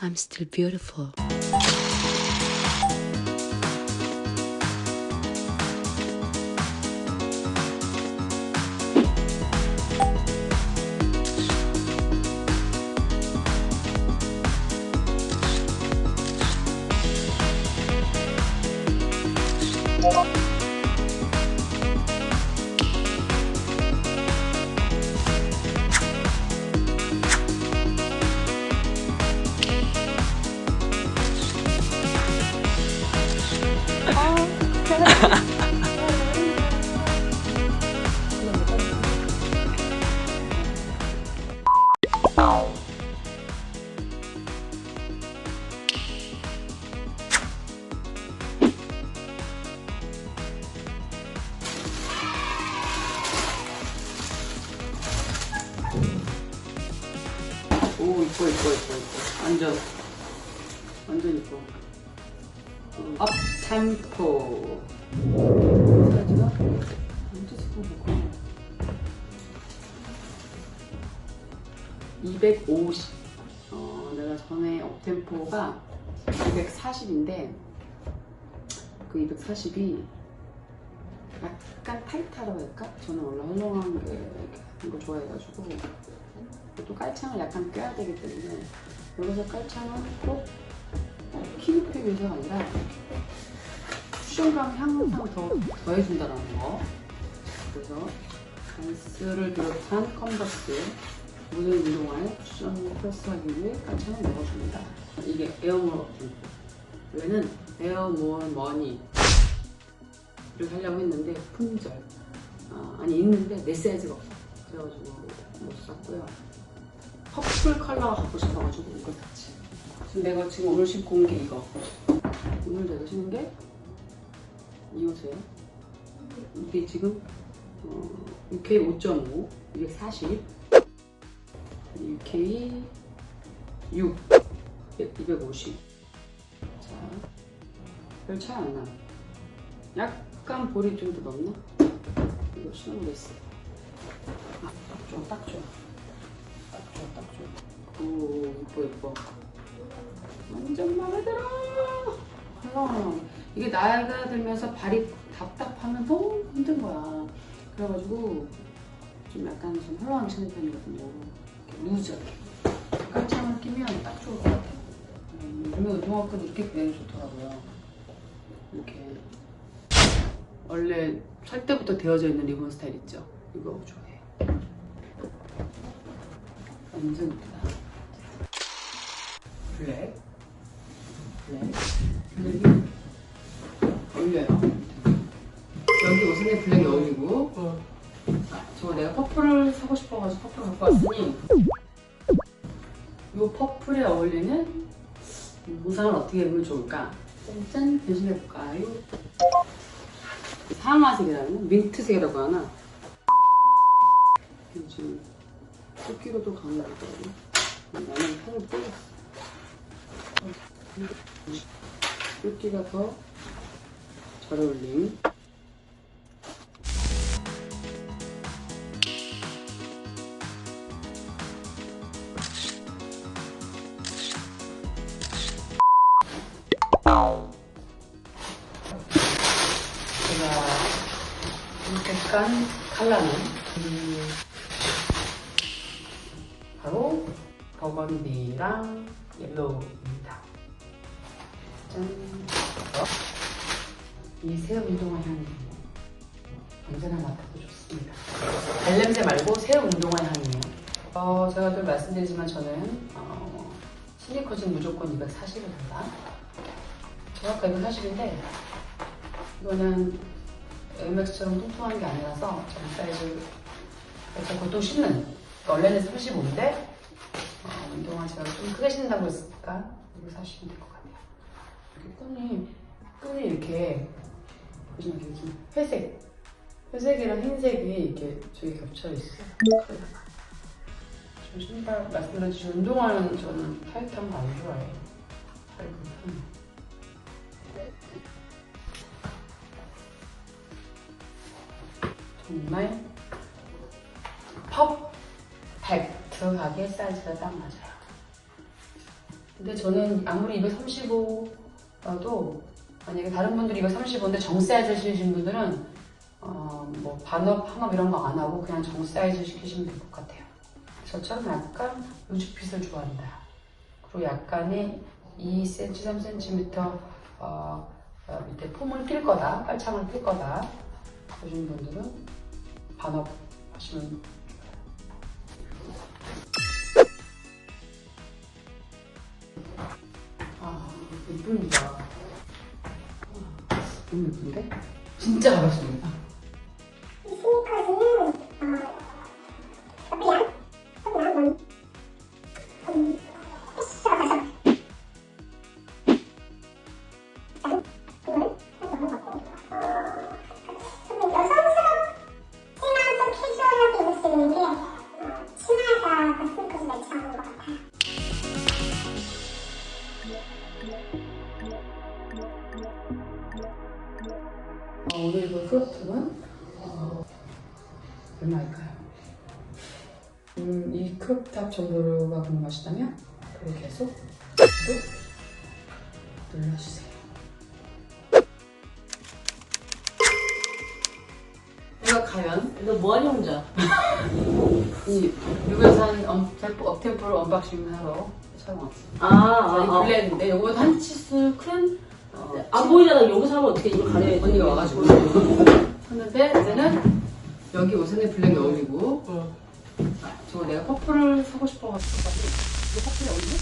I'm still beautiful. 오, 이뻐. 완전 이뻐. 업 템포. 사이즈가 진짜 좋고. 250. 내가 전에 업 템포가 240인데 그 240이 약간 타이트하다고 할까? 저는 원래 헐렁한 거 좋아해가지고 또 깔창을 약간 껴야 되기 때문에 여기서 깔창은 꼭 키 높이기 위해서가 아니라 쿠션감 향상 더해준다는 거. 그래서 반스를 비롯한 컨버스 모든 운동화에 쿠션 플러스하기 위해 깔창을 넣어줍니다. 이게 에어몰 얘는 에어몰 머니를 하려고 했는데 품절 아니 있는데 내 사이즈가 없어. 그래가지고 못 샀고요. 퍼플 컬러가 갖고 싶어가지고 이거 샀지. 지금 내가 오늘 신고 온 게 이거. 오늘 내가 신은 게 이 옷이에요. 이게 지금 UK 5.5, 240, UK 6, 250. 자, 별 차이 안 나. 약간 볼이 좀 더 넓나? 이거 신어보겠어. 딱 좋아. 오, 이뻐. 완전 마음에 들어. 이게 나이가 들면서 발이 답답하면 너무 힘든 거야. 그래가지고 좀 약간 좀 헐렁하게 신는 편이거든요. 루즈하게. 깔창을 끼면 딱 좋을 것 같아요. 요즘에 운동화끈 이렇게 매우 좋더라고요. 이렇게 원래 살 때부터 되어져 있는 리본 스타일 있죠? 이거 좋아해요. 완전 이쁘다. 블랙이 어울려요. 여기 옷에 블랙이 어울리고 저 내가 퍼플을 사고 싶어가지고 퍼플 갖고 왔으니 이 퍼플에 어울리는 의상을 어떻게 입으면 좋을까? 짠! 변신해볼까요? 상아색이라는 민트색이라고 하나? 지금 토끼로도 강렬하더라고. 나는 살을 빼겠어. 토끼가 더 잘 어울림. 제가 선택한 컬러는 바로 버건디랑 옐로우입니다. 짠! 이 새 운동화 향이 언제나 맡아도 좋습니다. 발냄새 말고 새 운동화 향이에요. 제가 늘 말씀드리지만 저는 스니커즈는 무조건 240을 한다. 정확하게 240인데 이거는 에어맥스처럼 통통한 게 아니라서 전 사이즈 제가 보통 신는 원래는 35인데 운동화 제가 좀 크게 신는다고 했으니까 이거 사시면 될 것 같아요. 끈이 이렇게 보시면 이렇게 회색이랑 흰색이 이렇게 저기 겹쳐 있어요. 저 신발 말씀드렸듯이 운동화는 저는 타이트한 거 안 좋아해요. 팔 불편. 정말 퍼펙트하게 사이즈가 딱 맞아요. 근데 저는 아무리 235라도 만약에 다른 분들이 235인데 정 사이즈 시키신 분들은 뭐 반업, 한업 이런 거 안 하고 그냥 정 사이즈 시키시면 될 것 같아요. 저처럼 약간 우주핏을 좋아한다. 그리고 약간의 2cm, 3cm 밑에 폼을 낄 거다, 깔창을 낄 거다 하시는 분들은 반업 하시면 예쁩니다. 너무 예쁜데? 진짜 가볍습니다. 오늘 이거 크롭탑은 얼마일까요? 이 크롭탑 정도가 궁금하시다면 그걸 계속 눌러주세요. 내가 가면 너 뭐하냐 혼자? 미국에서 한 업템포를 언박싱 하러 촬영 왔어요. 블랙인데 이거보다 한 치수 큰 안 보이잖아. 여기서 하면 어떻게 이걸 가려야지. 언니가 와가지고 샀는데 이제는 여기 옷에는 블랙이 어울리고 저거 내가 퍼플을 사고 싶어가지고 이거 퍼플이 어울리지?